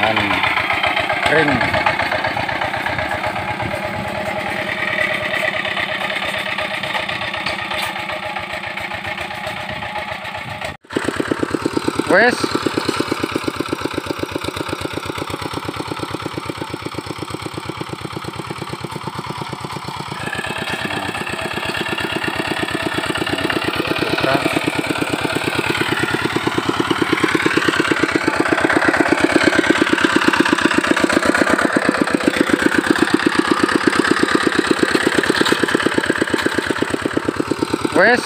lahan kering. Wes wes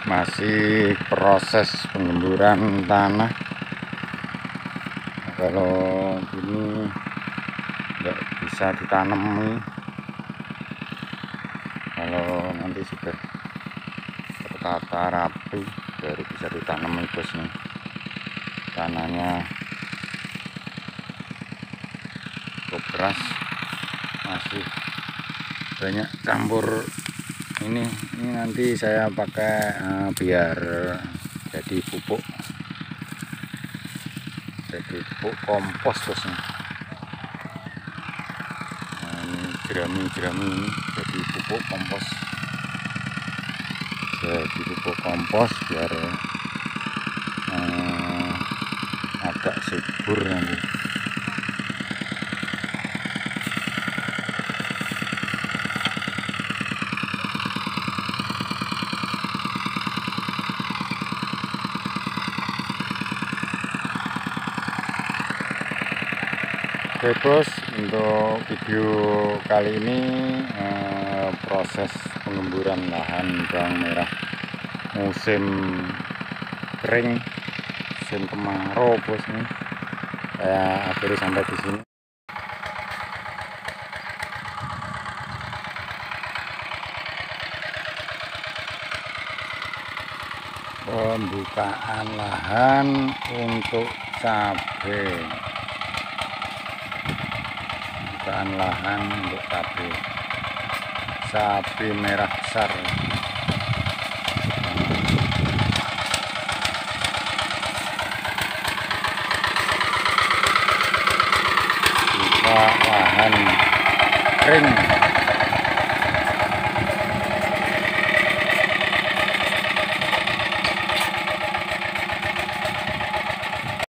masih proses penggemburan tanah. Kalau gini nggak bisa ditanam nih. Kalau nanti sudah tertata rapi baru bisa ditanam nih bos nih. Tanahnya cukup keras, masih banyak campur ini nanti saya pakai biar jadi pupuk kompos bosnya. Nah, ini jerami ini jadi pupuk kompos, biar agak subur nanti. Oke bos, untuk video kali ini proses pengemburan lahan bawang merah musim kering, musim kemarau bos nih. Saya akhiri sampai di sini. Pembukaan lahan untuk cabai. Lahan untuk cabai merah besar. Lahan kering.